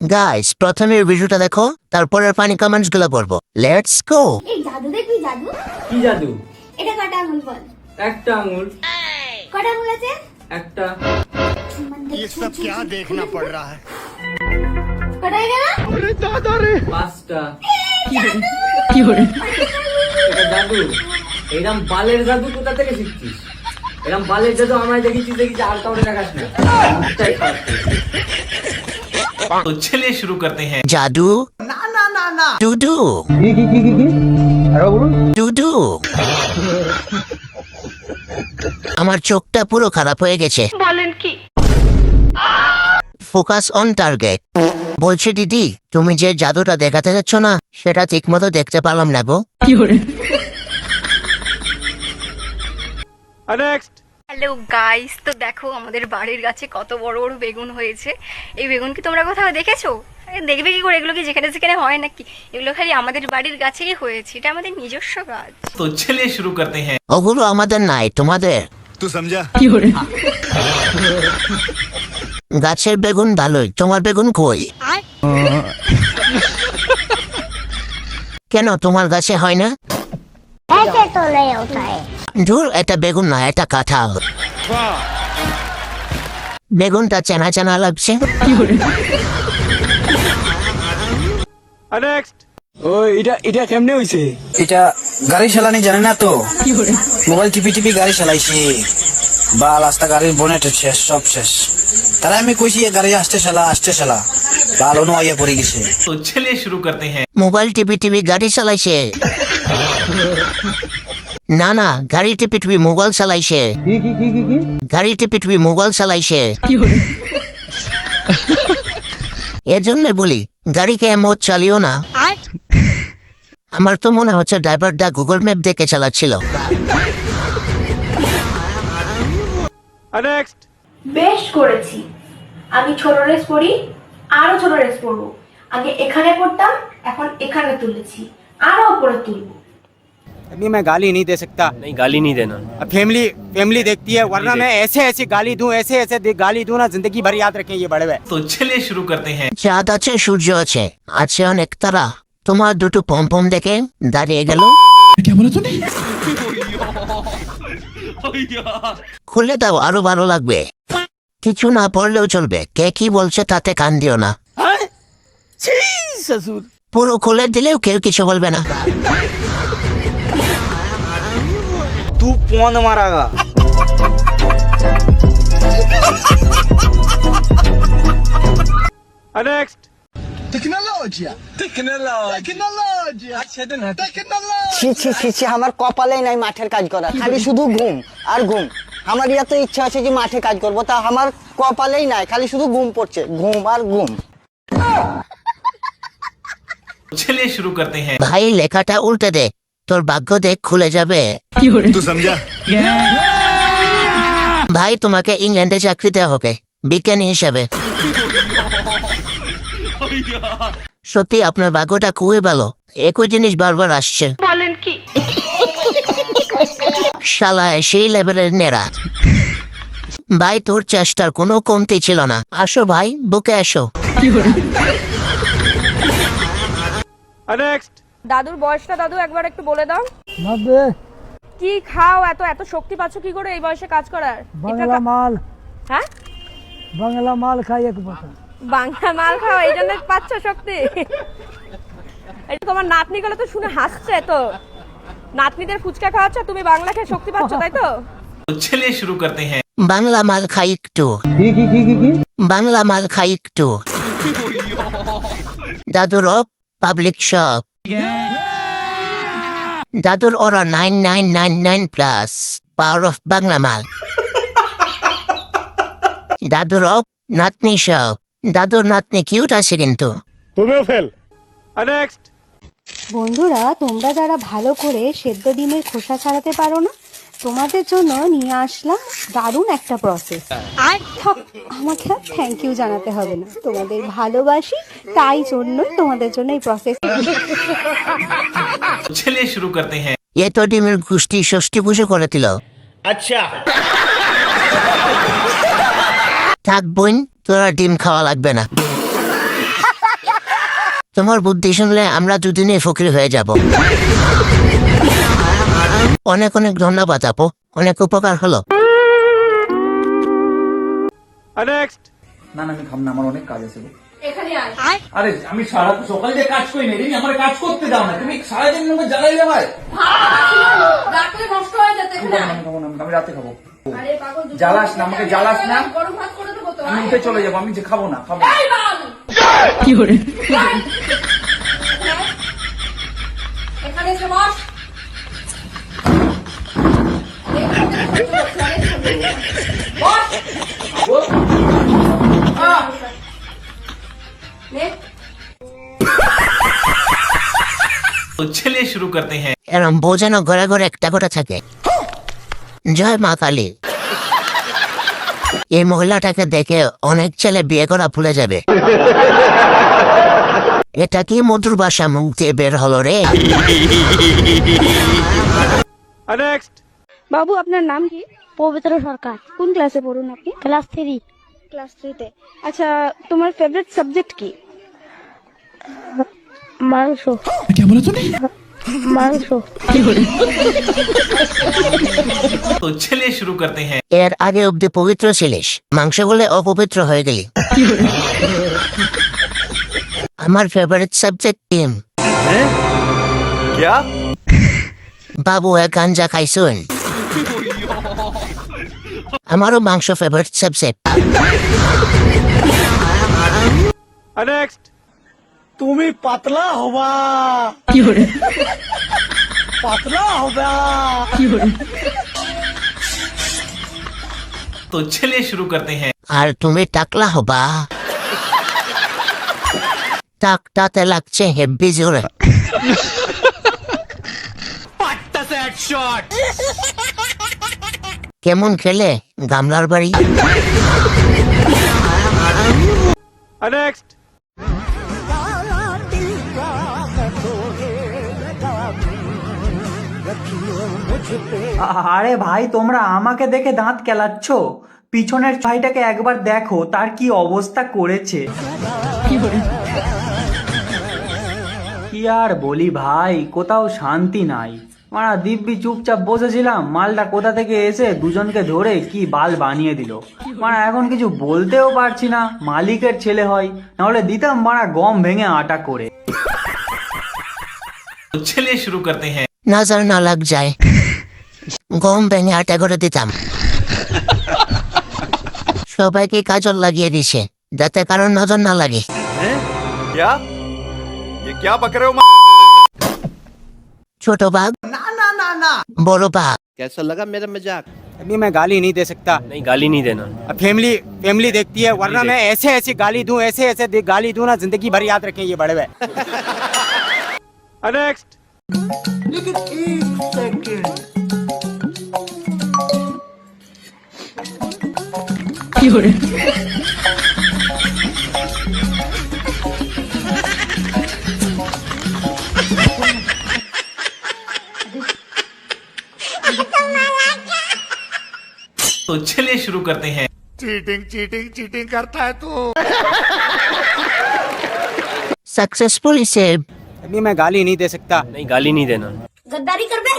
Guys প্রথমে ভিডিওটা দেখো, তারপরে পানি কমেন্টস গুলো পড়বো। Let's go. এই জাদু দেখবি? জাদু কি জাদু? এটা কটা আঙুল বল? একটা আঙুল। কটা আঙুল আছে? একটা। ये सब क्या देखना पड़ रहा है। কটা হয়ে গেল? পাঁচটা। এটা জাদু। এরম বালের জাদু কোথা থেকে শিখছিস? এরম বালের জাদু আমায় দেখিস আর কাউকে দেখাস না। তাই খারাপ। तो चलिए शुरू करते हैं। জাদু না না না না ডুডু ডুডু আমার চোখটা পুরো খারাপ হয়ে গেছে। বলেন কি? Focus on target. বলছি দিদি, তুমি যে জাদুটা দেখাতে যাচ্ছ না, সেটা ঠিক মতো দেখতে পারলাম না গো। হ্যালো গাইস, তো দেখো আমাদের বাড়ির গাছে কত বড় বড় বেগুন হয়েছে। এই বেগুন কি তোমরা কোথাও দেখেছো? আরে দেখবে কি করে, এগুলো কি যেখানে সেখানে হয় নাকি? এগুলো খালি আমাদের বাড়ির গাছেই হয়েছে, এটা আমাদের নিজস্ব গাছ। तो चलिए शुरू करते हैं। ওগুলো আমাদের নাই, তোমাদের। तू समझा। গাছের বেগুন ভালোই, তোমার বেগুন কই? কেন তোমার গাছে হয় না? ऐसे तो नहीं होता है। ধুর, এটা বেগুন না, এটা কাঁঠাল। বেগুনটা চেনা চেনা লাগছে। ও এটা কেমনে হইছে? এটা গাড়ি চালানি জানে না তো, মোবাইল টিপি টিপি গাড়ি চালাইছে, বা রাস্তা গাড়ির বনেট শেষ, সব শেষ। তারা আমি কইছি গাড়ি আসতে চালা ভালো নয়া পড়ে গেছে। तो चलिए शुरू करते हैं। মোবাইল টিপি টিপি গাড়ি চালাইছে? না না, গাড়ি টিপি টিপি মোবাইল চালাইছে। গাড়ি টিপি টিপি মোবাইল চালাইছে। এর জন্য বলি, গাড়িকে এমন চালিও না। আমার তো মনে হচ্ছে ড্রাইভারটা গুগল ম্যাপ দেখে চালাচ্ছিল। বেশ করেছি। আমি ছোট রেস পড়ি, আরো ছোট রেস পড়বো। আগে এখানে পড়তাম, এখন এখানে তুলেছি, আরো উপরে তুলবো। अभी मैं गाली नहीं दे सकता। नहीं, गाली नहीं देना। फैमिली देखती है, वरना मैं ऐसे गाली दूं, ऐसे गाली दूं ना, जिंदगी भर याद रखें ये बड़े हुए। तो चलिए शुरू करते हैं। চাঁদ আছে, সূর্য আছে, আছে অনেক তারা। তোমার দুটো পম দেখে দাঁড়িয়ে গেল। খুলে দাও, আরো ভালো লাগবে। কিছু না পড়লেও চলবে, কে কি বলছে তাতে কান দিও না। ससुर পুরো খুলে দিলেও কেউ কিছু বলবে না। तू कौन मारागा? ছি আমার কপালেই নাই মাঠের কাজ করা, খালি শুধু ঘুম আর ঘুম। আমার এত ইচ্ছা আছে যে মাঠে কাজ করবো, তা আমার কপালেই নাই, খালি শুধু ঘুম পড়ছে, ঘুম আর ঘুম। तो चलिए शुरू करते हैं। ভাই লেখাটা উল্টে দে, তোর ভাগ্য দেখ খুলে যাবে। तू समझा। ভাই তোমাকে ইংল্যান্ডে চাকরি দেওয়া হবে বিজ্ঞানী হিসাবে। সত্যি আপনার ভাগ্যটা খুবই ভালো, একই জিনিস বারবার আসছে। বলেন কি? শালায় সেই লেভেলের নেড়া। ভাই তোর চেষ্টার কোনো কমতি ছিল না। আসো ভাই, বুকে আসো। দাদুর বয়সটা দাদু একবার একটু বলে দাও। কি খাও, এত এত শক্তি পাচ্ছ কি করে এই বয়সে কাজ করার? বাংলা মাল, হ্যাঁ, বাংলা মাল খাই এক পাতা। বাংলা মাল খাও, এই জন্য পাচ্ছ শক্তি। এটা তোমার নাতনি গুলো তো শুনে হাসছে, তো নাতনিদের ফুচকা খাওয়াচ্ছ, তুমি বাংলা খেয়ে শক্তি পাচ্ছ, তাই তো? तो चलिए शुरू करते हैं। বাংলা মাল খাই একটু, বাংলা মাল খাই একটু। দাদুর পাবলিক শপ, দাদুর ওরা 9999+ পাওয়ার অফ বাংলা মাল। দাদুর নাতনি শপ, দাদুর নাতনি কিউট আছে কিন্তু। বন্ধুরা, তোমরা যারা ভালো করে সেদ্ধ ডিমের খোসা ছাড়াতে পারো না, তোমাদের জন্য নিয়ে আসলাম দারুণ একটা প্রসেস। আমাকে থ্যাংক ইউ জানাতে হবে না, তোমাদের ভালোবাসি, তাই জন্যই তোমাদের জন্য এই প্রসেস। तो चलिए शुरू करते हैं। এ তো ডিমের গুষ্টি ষষ্ঠী পুজো করে দিল। अच्छा। থাক বোন, তোরা ডিম খাওয়া লাগবে না। তোমার বুদ্ধি শুনলে আমরা দুদিনে ফকির হয়ে যাব। অনেক অনেক ধন্যবাদ আপু, অনেক উপকার হলো। না না আমি খাম না, আমার অনেক কাজ আছে। এখানে আয়। আরে আমি সারা সকাল দিয়ে কাজ করি না, আমার কাজ করতে দাও না, তুমি সারাদিন আমাকে জ্বালাই দেবাই। রাতে নষ্ট হয়ে যেতে এখানে আয়। আমি রাতে খাবো। আরে পাগল, জ্বালাস না আমাকে, জ্বালাস না, গরম ভাত করে দেবো তো। আমি উঠে চলে যাবো, আমি যে খাবো না, খাবো। এই বাল! এখানে এসে বস। বস। নে। तो चलिए शुरू करते हैं। এরম বোঝানো ঘরে ঘরে একটা করে থাকে। জয় মা কালী। এই মহিলাটাকে দেখে অনেক ছেলে বিয়ে করা ভুলে যাবে। এটা কি মধুর ভাষা মুখ দিয়ে বের হলো রে। বাবু আপনার নাম কি? পবিত্র সরকার। কোন ক্লাসে পড়ুন আপনি? ক্লাস 3। ক্লাস 3-তে। আচ্ছা, তোমার ফেভারিট সাবজেক্ট কি? মাংস। মাংস। तो चलिए शुरू करते हैं। এর আগে অব্দি পবিত্র ছিলিস, মাংস বলে অপবিত্র হয়ে গেলি। আমার ফেভারিট সাবজেক্ট টিম। বাবু এক গাঞ্জা খাইছুন? আমারও মাংস ফেভারিট সাবজেক্ট। তুমি পাতলা হবা, পাতলা হবা। तो चलिए शुरू करते हैं। আর তুমি টাকলা হবা। টাকটাতে লাগছে হেব্বি জোরে। কেমন খেলে গামলার বাড়ি? আরে ভাই তোমরা আমাকে দেখে দাঁত কেলাচ্ছ, পিছনের ভাইটাকে একবার দেখো তার কি অবস্থা করেছে। কি আর বলি ভাই, কোথাও শান্তি নাই। মারা দিব্যি চুপচাপ বসেছিলাম, মালটা কোথা থেকে এসে দুজনকে ধরে কি বাল বানিয়ে দিল। মারা এখন কিছু বলতেও পারছি না, মালিকের ছেলে হয়, নাহলে দিতাম মারা গম ভেঙে আটা করে। तो चलिए शुरू करते हैं। নজর না লাগ যায়, গম ভেঙে আটা করে দিতাম। সবাইকে কাজল লাগিয়ে দিছে যাতে কারণ নজর না লাগে। ছোট বাঘ বড় বাঘ। कैसा लगा मेरा मजाक? अभी मैं गाली नहीं दे सकता। नहीं गाली नहीं देना। फैमिली देखती है, वरना मैं ऐसे ऐसे गाली दूं, ऐसे ऐसे गाली दूं ना, जिंदगी भर याद रखें ये बड़े हुए। तो चलिए शुरू करते हैं। चीटिंग चीटिंग चीटिंग करता है तू। सक्सेसफुल इसे अभी मैं गाली नहीं दे सकता। नहीं गाली नहीं देना। गद्दारी कर बे।